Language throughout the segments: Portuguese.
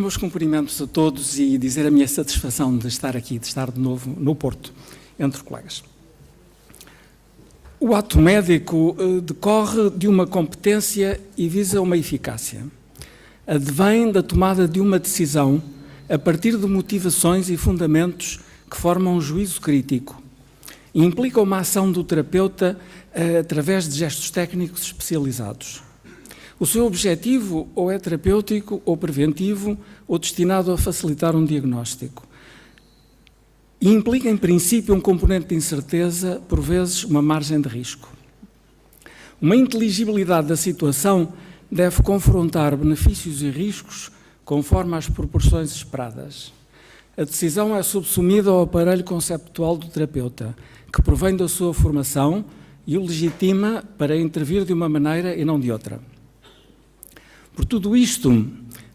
meus cumprimentos a todos e dizer a minha satisfação de estar aqui, de estar de novo no Porto, entre colegas. O ato médico decorre de uma competência e visa uma eficácia. Advém da tomada de uma decisão a partir de motivações e fundamentos que formam um juízo crítico e implica uma ação do terapeuta através de gestos técnicos especializados. O seu objetivo ou é terapêutico ou preventivo ou destinado a facilitar um diagnóstico. E implica, em princípio, um componente de incerteza, por vezes uma margem de risco. Uma inteligibilidade da situação deve confrontar benefícios e riscos conforme as proporções esperadas. A decisão é subsumida ao aparelho conceptual do terapeuta, que provém da sua formação e o legitima para intervir de uma maneira e não de outra. Por tudo isto,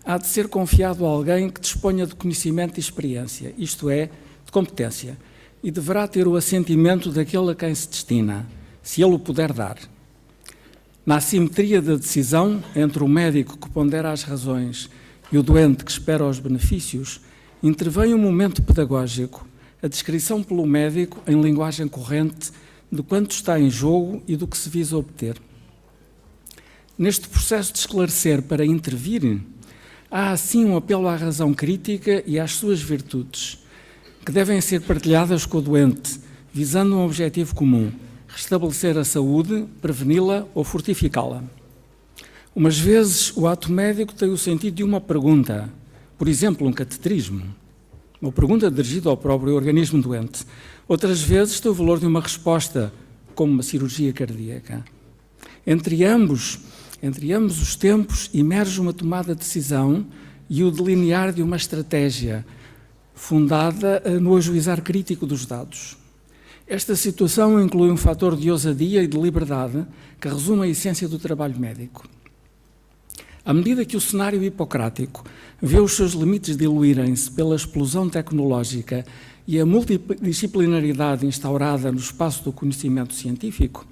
há de ser confiado a alguém que disponha de conhecimento e experiência, isto é, de competência, e deverá ter o assentimento daquele a quem se destina, se ele o puder dar. Na assimetria da decisão entre o médico que pondera as razões e o doente que espera os benefícios, intervém um momento pedagógico, a descrição pelo médico em linguagem corrente de quanto está em jogo e do que se visa obter. Neste processo de esclarecer para intervir, há assim um apelo à razão crítica e às suas virtudes, que devem ser partilhadas com o doente, visando um objetivo comum: restabelecer a saúde, preveni-la ou fortificá-la. Umas vezes o ato médico tem o sentido de uma pergunta, por exemplo, um cateterismo, uma pergunta dirigida ao próprio organismo doente. Outras vezes tem o valor de uma resposta, como uma cirurgia cardíaca. Entre ambos os tempos emerge uma tomada de decisão e o delinear de uma estratégia fundada no ajuizar crítico dos dados. Esta situação inclui um fator de ousadia e de liberdade que resume a essência do trabalho médico. À medida que o cenário hipocrático vê os seus limites diluírem-se pela explosão tecnológica e a multidisciplinaridade instaurada no espaço do conhecimento científico,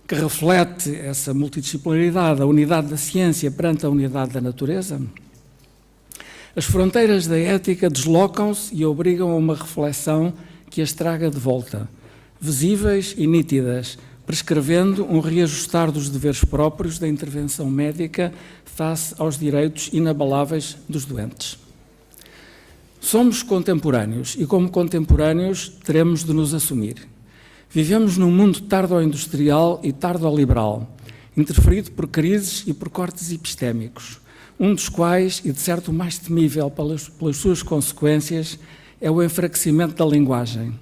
que reflete essa multidisciplinaridade, a unidade da ciência perante a unidade da natureza, as fronteiras da ética deslocam-se e obrigam a uma reflexão que as traga de volta, visíveis e nítidas, prescrevendo um reajustar dos deveres próprios da intervenção médica face aos direitos inabaláveis dos doentes. Somos contemporâneos e, como contemporâneos, teremos de nos assumir. Vivemos num mundo tardo-industrial e tardo-liberal, interferido por crises e por cortes epistémicos, um dos quais, e de certo mais temível pelas suas consequências, é o enfraquecimento da linguagem,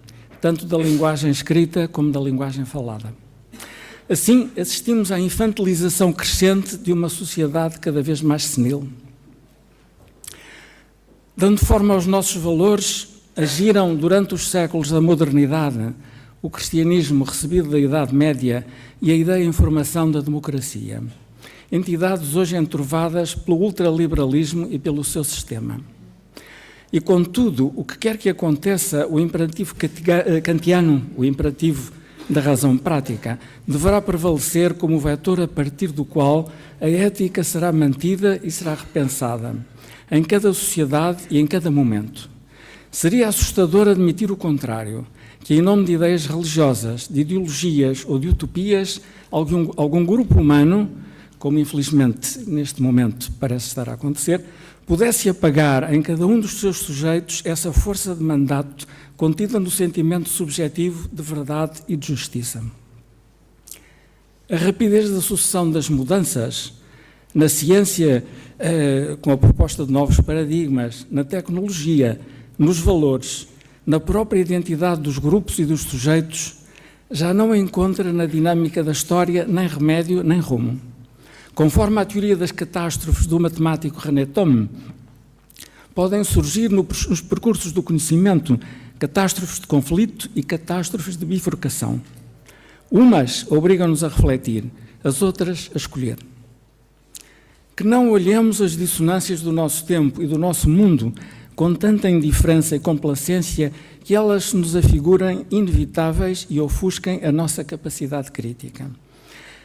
tanto da linguagem escrita como da linguagem falada. Assim, assistimos à infantilização crescente de uma sociedade cada vez mais senil. Dando forma aos nossos valores, agiram durante os séculos da modernidade o cristianismo recebido da Idade Média e a ideia e informação da democracia, entidades hoje enturvadas pelo ultraliberalismo e pelo seu sistema. E, contudo, o que quer que aconteça, o imperativo kantiano, o imperativo da razão prática, deverá prevalecer como vetor a partir do qual a ética será mantida e será repensada, em cada sociedade e em cada momento. Seria assustador admitir o contrário, que em nome de ideias religiosas, de ideologias ou de utopias, algum grupo humano, como infelizmente neste momento parece estar a acontecer, pudesse apagar em cada um dos seus sujeitos essa força de mandato contida no sentimento subjetivo de verdade e de justiça. A rapidez da sucessão das mudanças na ciência, com a proposta de novos paradigmas, na tecnologia, nos valores, na própria identidade dos grupos e dos sujeitos, já não encontra na dinâmica da história nem remédio nem rumo. Conforme a teoria das catástrofes do matemático René Thom, podem surgir nos percursos do conhecimento catástrofes de conflito e catástrofes de bifurcação. Umas obrigam-nos a refletir, as outras a escolher. Que não olhemos as dissonâncias do nosso tempo e do nosso mundo com tanta indiferença e complacência que elas nos afigurem inevitáveis e ofusquem a nossa capacidade crítica.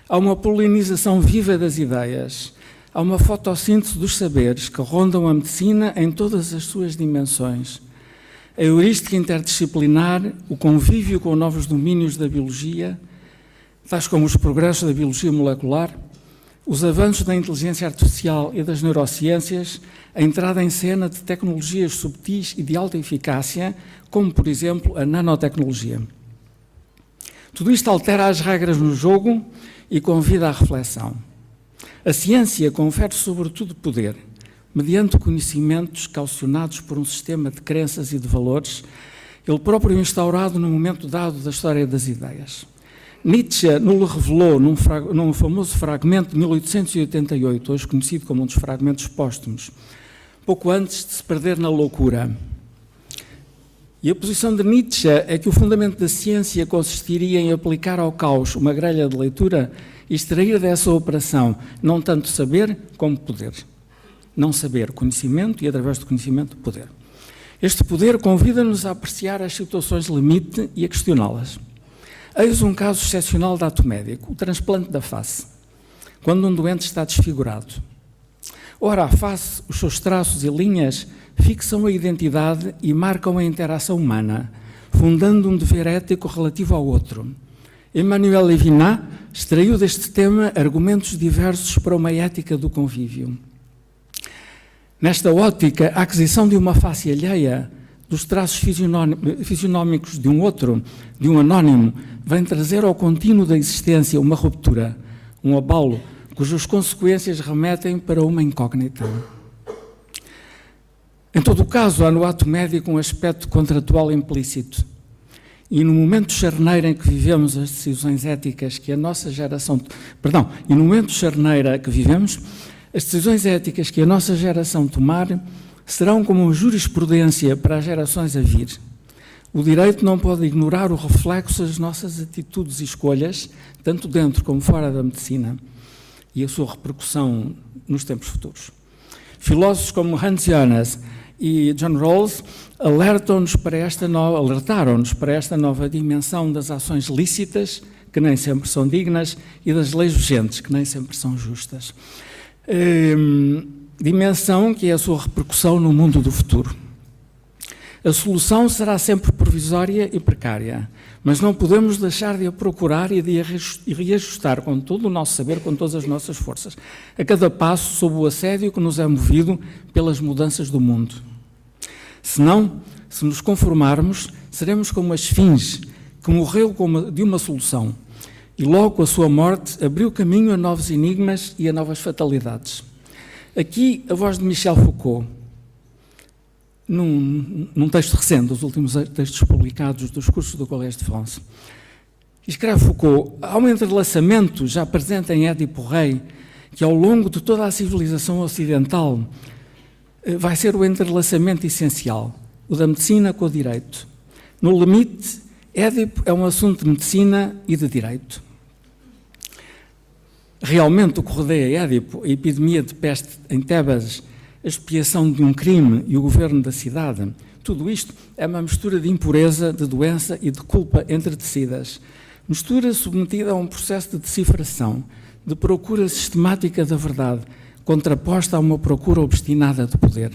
Há uma polinização viva das ideias, há uma fotossíntese dos saberes que rondam a medicina em todas as suas dimensões. A heurística interdisciplinar, o convívio com novos domínios da biologia, tais como os progressos da biologia molecular, os avanços da inteligência artificial e das neurociências, a entrada em cena de tecnologias subtis e de alta eficácia, como, por exemplo, a nanotecnologia. Tudo isto altera as regras no jogo e convida à reflexão. A ciência confere sobretudo poder, mediante conhecimentos caucionados por um sistema de crenças e de valores, ele próprio instaurado num momento dado da história das ideias. Nietzsche nos revelou num famoso fragmento de 1888, hoje conhecido como um dos fragmentos póstumos, pouco antes de se perder na loucura. E a posição de Nietzsche é que o fundamento da ciência consistiria em aplicar ao caos uma grelha de leitura e extrair dessa operação não tanto saber como poder. Não saber, conhecimento, e através do conhecimento, poder. Este poder convida-nos a apreciar as situações limite e a questioná-las. Eis um caso excepcional de ato médico, o transplante da face, quando um doente está desfigurado. Ora, a face, os seus traços e linhas fixam a identidade e marcam a interação humana, fundando um dever ético relativo ao outro. Emmanuel Levinas extraiu deste tema argumentos diversos para uma ética do convívio. Nesta ótica, a aquisição de uma face alheia, dos traços fisionómicos de um outro, de um anónimo, vem trazer ao contínuo da existência uma ruptura, um abalo, cujas consequências remetem para uma incógnita. Em todo o caso, há no ato médico um aspecto contratual implícito. E no momento charneira em que vivemos as decisões éticas que a nossa geração... e no momento charneira que vivemos, as decisões éticas que a nossa geração tomar serão como uma jurisprudência para as gerações a vir. O direito não pode ignorar o reflexo das nossas atitudes e escolhas, tanto dentro como fora da medicina, e a sua repercussão nos tempos futuros. Filósofos como Hans Jonas e John Rawls alertaram-nos para esta nova dimensão das ações lícitas, que nem sempre são dignas, e das leis vigentes, que nem sempre são justas. Dimensão que é a sua repercussão no mundo do futuro. A solução será sempre provisória e precária, mas não podemos deixar de a procurar e de a reajustar com todo o nosso saber, com todas as nossas forças, a cada passo sob o assédio que nos é movido pelas mudanças do mundo. Senão, se nos conformarmos, seremos como a esfinge, que morreu de uma solução, e logo a sua morte abriu caminho a novos enigmas e a novas fatalidades. Aqui, a voz de Michel Foucault, num texto recente, dos últimos textos publicados dos cursos do Collège de France. Escreve Foucault: há um entrelaçamento já presente em Édipo Rei, que ao longo de toda a civilização ocidental vai ser o entrelaçamento essencial, o da medicina com o direito. No limite, Édipo é um assunto de medicina e de direito. Realmente o que rodeia Édipo, a epidemia de peste em Tebas, a expiação de um crime e o governo da cidade, tudo isto é uma mistura de impureza, de doença e de culpa entretecidas. Mistura submetida a um processo de decifração, de procura sistemática da verdade, contraposta a uma procura obstinada de poder.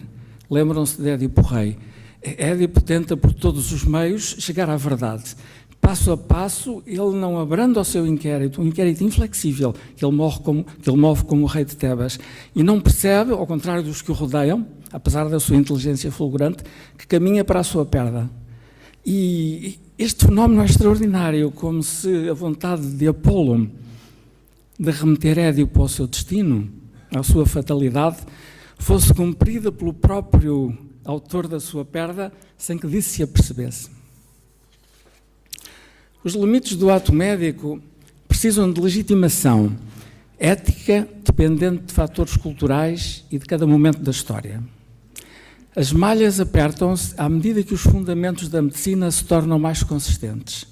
Lembram-se de Édipo Rei. Édipo tenta por todos os meios chegar à verdade. Passo a passo, ele não abranda o seu inquérito, um inquérito inflexível, que ele move como o rei de Tebas, e não percebe, ao contrário dos que o rodeiam, apesar da sua inteligência fulgurante, que caminha para a sua perda. E este fenómeno é extraordinário, como se a vontade de Apolo de remeter Édipo ao seu destino, à sua fatalidade, fosse cumprida pelo próprio autor da sua perda, sem que disso se apercebesse. Os limites do ato médico precisam de legitimação ética dependente de fatores culturais e de cada momento da história. As malhas apertam-se à medida que os fundamentos da medicina se tornam mais consistentes.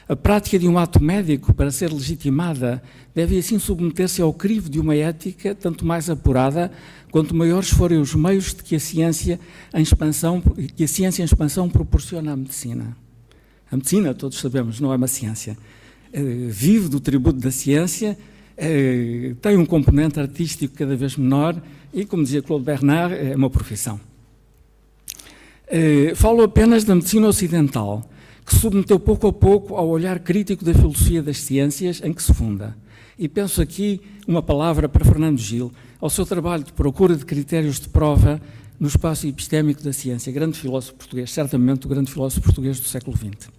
A prática de um ato médico, para ser legitimada, deve assim submeter-se ao crivo de uma ética tanto mais apurada, quanto maiores forem os meios de que a ciência em expansão proporciona à medicina. A medicina, todos sabemos, não é uma ciência. Vive do tributo da ciência tem um componente artístico cada vez menor e, como dizia Claude Bernard, é uma profissão. Falo apenas da medicina ocidental, que se submeteu pouco a pouco ao olhar crítico da filosofia das ciências em que se funda. E penso aqui uma palavra para Fernando Gil, ao seu trabalho de procura de critérios de prova no espaço epistémico da ciência, grande filósofo português, certamente o grande filósofo português do século XX.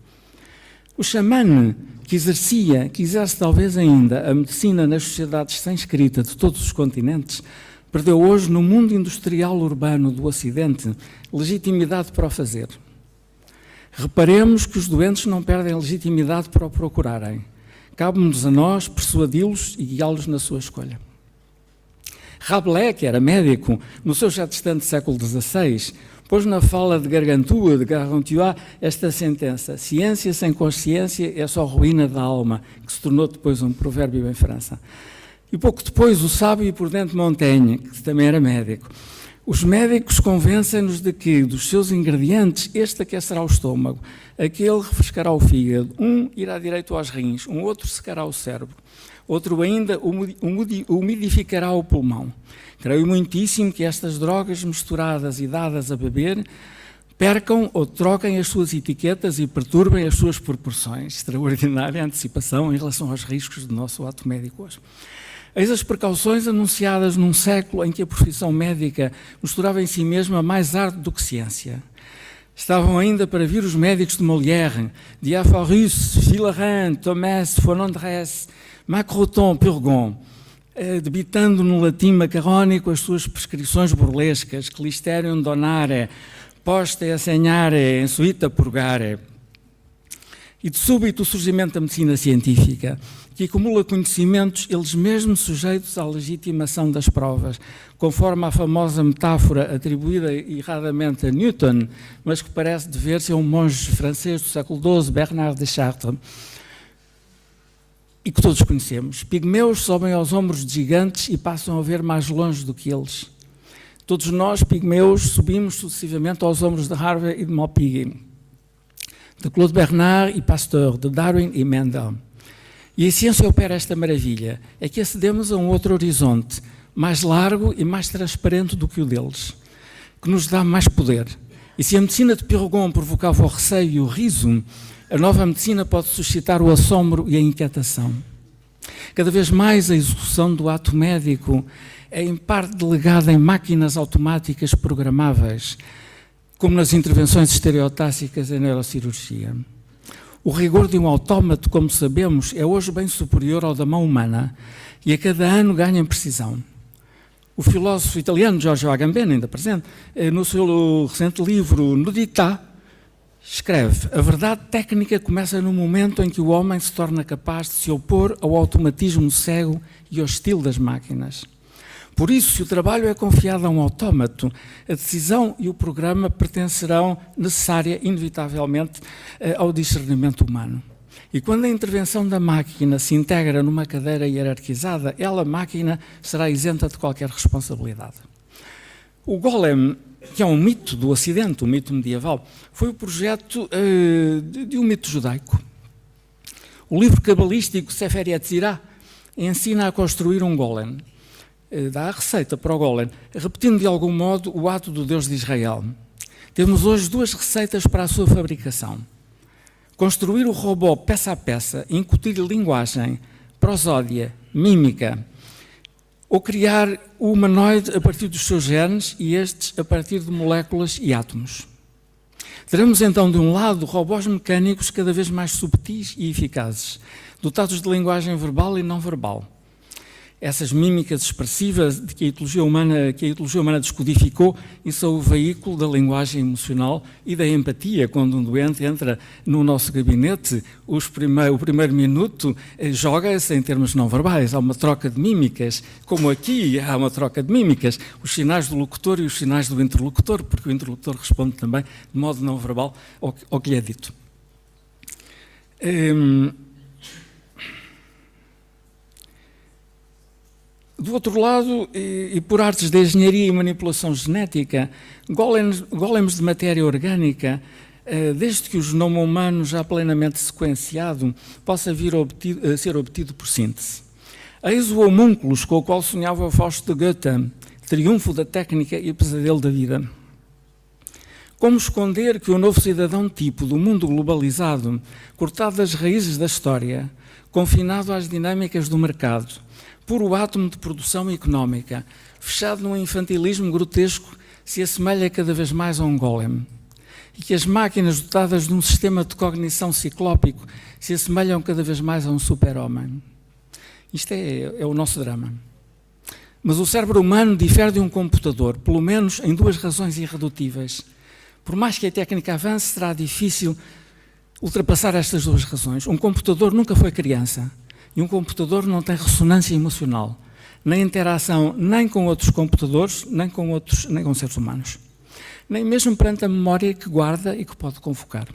O xamã que exerce talvez ainda a medicina nas sociedades sem escrita de todos os continentes, perdeu hoje no mundo industrial urbano do Ocidente legitimidade para o fazer. Reparemos que os doentes não perdem legitimidade para o procurarem. Cabe-nos a nós persuadi-los e guiá-los na sua escolha. Rabelais, que era médico, no seu já distante século XVI, pôs na fala de Gargantua, de Gargantua, esta sentença: ciência sem consciência é só ruína da alma, que se tornou depois um provérbio em França. E pouco depois o sábio e prudente Montaigne, que também era médico: os médicos convencem-nos de que, dos seus ingredientes, este aquecerá o estômago, aquele refrescará o fígado, um irá direito aos rins, um outro secará o cérebro, outro ainda umidificará o pulmão. Creio muitíssimo que estas drogas misturadas e dadas a beber percam ou troquem as suas etiquetas e perturbem as suas proporções. Extraordinária antecipação em relação aos riscos do nosso ato médico hoje. Eis as precauções anunciadas num século em que a profissão médica misturava em si mesma mais arte do que ciência. Estavam ainda para vir os médicos de Molière, Diaphorus, Philarin, Thomas, Fonandresse, Macroton, Purgon, debitando no latim macarrónico as suas prescrições burlescas, Clisterium donare, poste assegnare, insuita purgare. E de súbito o surgimento da medicina científica, que acumula conhecimentos eles mesmos sujeitos à legitimação das provas, conforme a famosa metáfora atribuída erradamente a Newton, mas que parece dever-se a um monge francês do século XII, Bernard de Chartres, e que todos conhecemos. Pigmeus sobem aos ombros de gigantes e passam a ver mais longe do que eles. Todos nós, pigmeus, subimos sucessivamente aos ombros de Harvey e de Malpighi, de Claude Bernard e Pasteur, de Darwin e Mendel. E a ciência opera esta maravilha, é que acedemos a um outro horizonte, mais largo e mais transparente do que o deles, que nos dá mais poder. E se a medicina de Purgon provocava o receio e o riso, a nova medicina pode suscitar o assombro e a inquietação. Cada vez mais a execução do ato médico é em parte delegada em máquinas automáticas programáveis, como nas intervenções estereotáxicas em neurocirurgia. O rigor de um autómato, como sabemos, é hoje bem superior ao da mão humana e a cada ano ganha em precisão. O filósofo italiano Giorgio Agamben, ainda presente, no seu recente livro Nudità, escreve: a verdade técnica começa no momento em que o homem se torna capaz de se opor ao automatismo cego e hostil das máquinas. Por isso, se o trabalho é confiado a um autómato, a decisão e o programa pertencerão necessária, inevitavelmente, ao discernimento humano. E quando a intervenção da máquina se integra numa cadeira hierarquizada, ela, máquina, será isenta de qualquer responsabilidade. O Golem, que é um mito do Ocidente, um mito medieval, foi o projeto de um mito judaico. O livro cabalístico Sefer Yetzirah ensina a construir um Golem. Dá a receita para o Golem, repetindo de algum modo o ato do Deus de Israel. Temos hoje duas receitas para a sua fabricação: construir o robô peça a peça, incutir-lhe linguagem, prosódia, mímica, ou criar o humanoide a partir dos seus genes e estes a partir de moléculas e átomos. Teremos então, de um lado, robôs mecânicos cada vez mais subtis e eficazes, dotados de linguagem verbal e não verbal. Essas mímicas expressivas que a etologia humana descodificou e são o veículo da linguagem emocional e da empatia. Quando um doente entra no nosso gabinete, o primeiro minuto joga-se em termos não verbais. Há uma troca de mímicas, como aqui há uma troca de mímicas, os sinais do locutor e os sinais do interlocutor, porque o interlocutor responde também de modo não verbal ao que lhe é dito. Do outro lado, e por artes de engenharia e manipulação genética, golems de matéria orgânica, desde que o genoma humano já plenamente sequenciado possa vir a ser obtido por síntese. Eis o homúnculos com o qual sonhava Fausto de Goethe, triunfo da técnica e pesadelo da vida. Como esconder que o novo cidadão tipo do mundo globalizado, cortado das raízes da história, confinado às dinâmicas do mercado, puro átomo de produção económica, fechado num infantilismo grotesco, se assemelha cada vez mais a um golem? E que as máquinas dotadas de um sistema de cognição ciclópico se assemelham cada vez mais a um super-homem? Isto é o nosso drama. Mas o cérebro humano difere de um computador, pelo menos em duas razões irredutíveis. Por mais que a técnica avance, será difícil ultrapassar estas duas razões. Um computador nunca foi criança e um computador não tem ressonância emocional, nem interação nem com outros computadores, nem com seres humanos, nem mesmo perante a memória que guarda e que pode convocar.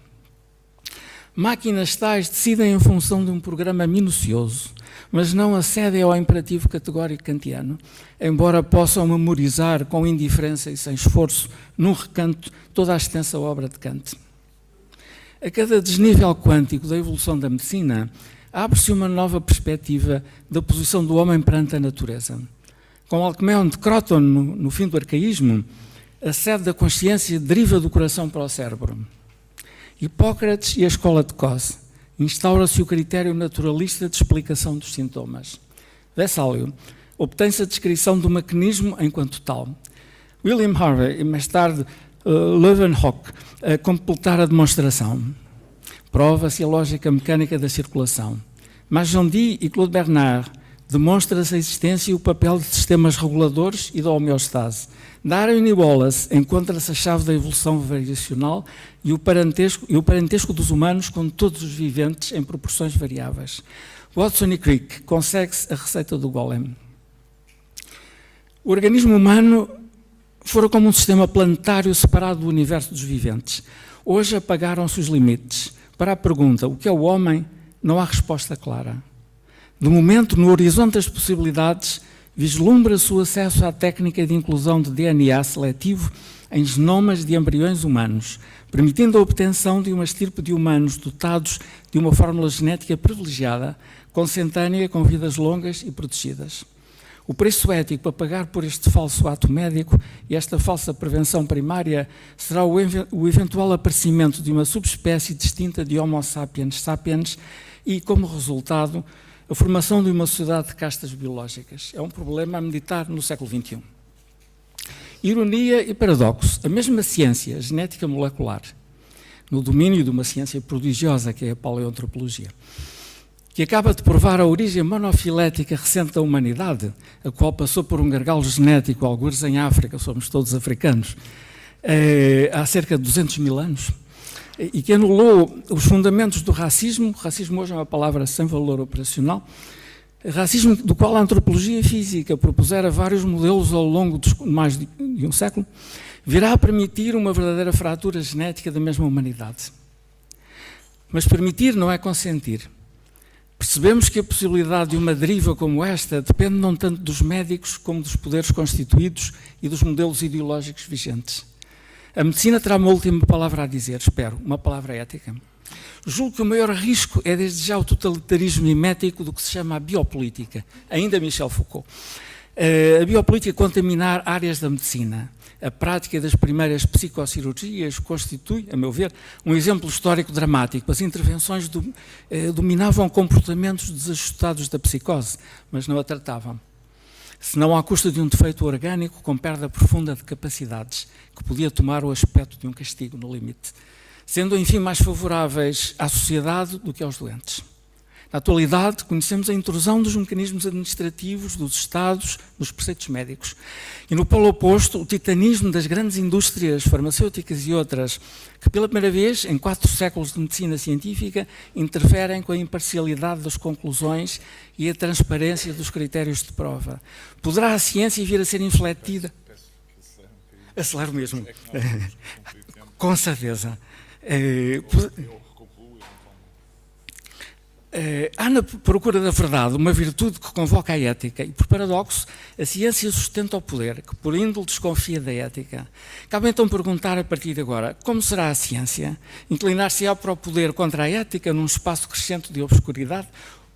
Máquinas tais decidem em função de um programa minucioso, mas não acedem ao imperativo categórico kantiano, embora possam memorizar com indiferença e sem esforço, num recanto, toda a extensa obra de Kant. A cada desnível quântico da evolução da medicina, abre-se uma nova perspectiva da posição do homem perante a natureza. Com Alcmeon de Croton, no fim do arcaísmo, a sede da consciência deriva do coração para o cérebro. Hipócrates e a escola de Cos, instaura-se o critério naturalista de explicação dos sintomas. Vesálio, obtém-se a descrição do mecanismo enquanto tal. William Harvey e mais tarde Leeuwenhoek a completar a demonstração. Prova-se a lógica mecânica da circulação. Magendie e Claude Bernard demonstra-se a existência e o papel de sistemas reguladores e da homeostase. Darwin e Wallace encontra-se a chave da evolução variacional e o parentesco dos humanos com todos os viventes em proporções variáveis. Watson e Crick consegue-se a receita do golem. O organismo humano fora como um sistema planetário separado do universo dos viventes. Hoje apagaram-se os limites. Para a pergunta, o que é o homem, não há resposta clara. De momento, no horizonte das possibilidades, vislumbra-se o acesso à técnica de inclusão de DNA seletivo em genomas de embriões humanos, permitindo a obtenção de uma estirpe de humanos dotados de uma fórmula genética privilegiada, consentânea, com vidas longas e protegidas. O preço ético a pagar por este falso ato médico e esta falsa prevenção primária será o eventual aparecimento de uma subespécie distinta de Homo sapiens sapiens e, como resultado, a formação de uma sociedade de castas biológicas. É um problema a meditar no século XXI. Ironia e paradoxo. A mesma ciência, a genética molecular, no domínio de uma ciência prodigiosa que é a paleoantropologia, que acaba de provar a origem monofilética recente da humanidade, a qual passou por um gargalo genético, algures em África, somos todos africanos, há cerca de 200 mil anos, e que anulou os fundamentos do racismo. Racismo hoje é uma palavra sem valor operacional, racismo do qual a antropologia física propusera vários modelos ao longo de mais de um século, virá a permitir uma verdadeira fratura genética da mesma humanidade. Mas permitir não é consentir. Percebemos que a possibilidade de uma deriva como esta depende não tanto dos médicos como dos poderes constituídos e dos modelos ideológicos vigentes. A medicina terá uma última palavra a dizer, espero, uma palavra ética. Julgo que o maior risco é desde já o totalitarismo mimético do que se chama a biopolítica, ainda Michel Foucault. A biopolítica contaminar áreas da medicina. A prática das primeiras psicocirurgias constitui, a meu ver, um exemplo histórico dramático. As intervenções dominavam comportamentos desajustados da psicose, mas não a tratavam. Senão à custa de um defeito orgânico com perda profunda de capacidades, que podia tomar o aspecto de um castigo no limite, sendo, enfim, mais favoráveis à sociedade do que aos doentes. Na atualidade, conhecemos a intrusão dos mecanismos administrativos, dos Estados, dos preceitos médicos. E no polo oposto, o titanismo das grandes indústrias farmacêuticas e outras, que pela primeira vez, em 4 séculos de medicina científica, interferem com a imparcialidade das conclusões e a transparência dos critérios de prova. Poderá a ciência vir a ser infletida? Acelero mesmo. Com certeza. Há na procura da verdade uma virtude que convoca a ética e, por paradoxo, a ciência sustenta o poder, que por índole desconfia da ética. Cabe então perguntar a partir de agora, como será a ciência? Inclinar-se-á para o poder contra a ética num espaço crescente de obscuridade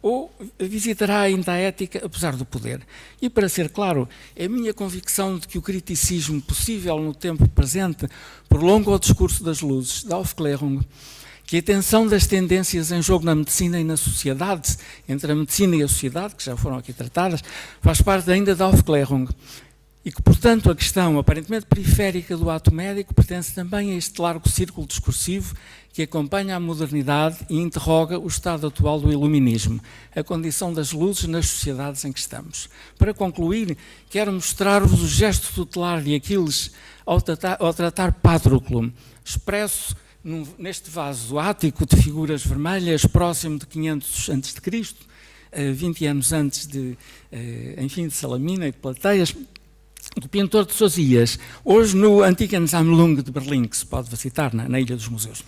ou visitará ainda a ética apesar do poder? E para ser claro, é a minha convicção de que o criticismo possível no tempo presente prolonga o discurso das luzes, da Aufklärung, que a tensão das tendências em jogo na medicina e na sociedade, entre a medicina e a sociedade, que já foram aqui tratadas, faz parte ainda da Aufklärung, e que, portanto, a questão aparentemente periférica do ato médico pertence também a este largo círculo discursivo que acompanha a modernidade e interroga o estado atual do iluminismo, a condição das luzes nas sociedades em que estamos. Para concluir, quero mostrar-vos o gesto tutelar de Aquiles ao tratar Patroclo, expresso neste vaso ático de figuras vermelhas, próximo de 500 a.C., 20 anos antes de Salamina e de Plateias, do pintor de Sosias, hoje no Antikensammlung de Berlim, que se pode visitar na Ilha dos Museus.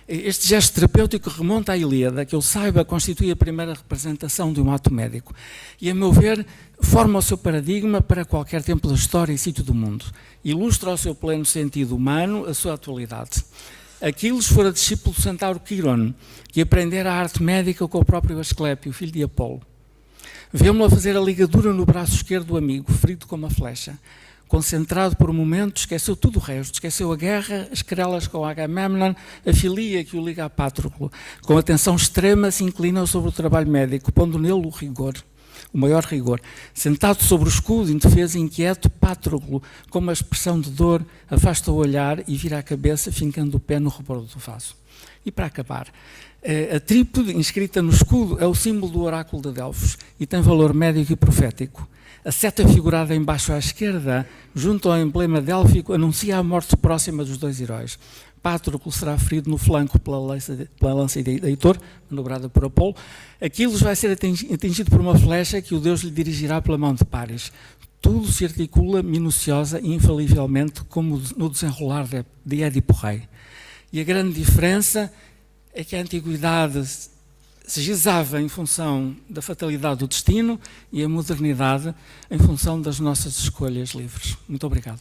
Este gesto terapêutico remonta à Ilíada, que eu saiba constitui a primeira representação de um ato médico e, a meu ver, forma o seu paradigma para qualquer tempo da história e sítio do mundo. Ilustra ao seu pleno sentido humano a sua atualidade. Aquiles fora discípulo do centauro Quiron, que aprendera a arte médica com o próprio Asclépio, filho de Apolo. Vemo-lo a fazer a ligadura no braço esquerdo do amigo, ferido com uma flecha. Concentrado por um momento, esqueceu tudo o resto, esqueceu a guerra, as querelas com Agamemnon, a filia que o liga a Patroclo. Com atenção extrema se inclina sobre o trabalho médico, pondo nele o rigor, o maior rigor. Sentado sobre o escudo, indefeso e inquieto, Patroclo, com uma expressão de dor, afasta o olhar e vira a cabeça, fincando o pé no rebordo do vaso. E para acabar, a trípode inscrita no escudo é o símbolo do oráculo de Delfos e tem valor médico e profético. A seta figurada embaixo à esquerda, junto ao emblema délfico, anuncia a morte próxima dos dois heróis. Patroclo será ferido no flanco pela lança de Heitor, manobrada por Apolo. Aquiles vai ser atingido por uma flecha que o Deus lhe dirigirá pela mão de Paris. Tudo se articula minuciosa e infalivelmente como no desenrolar de Édipo Rei. E a grande diferença é que a antiguidade se gizava em função da fatalidade do destino e a modernidade em função das nossas escolhas livres. Muito obrigado.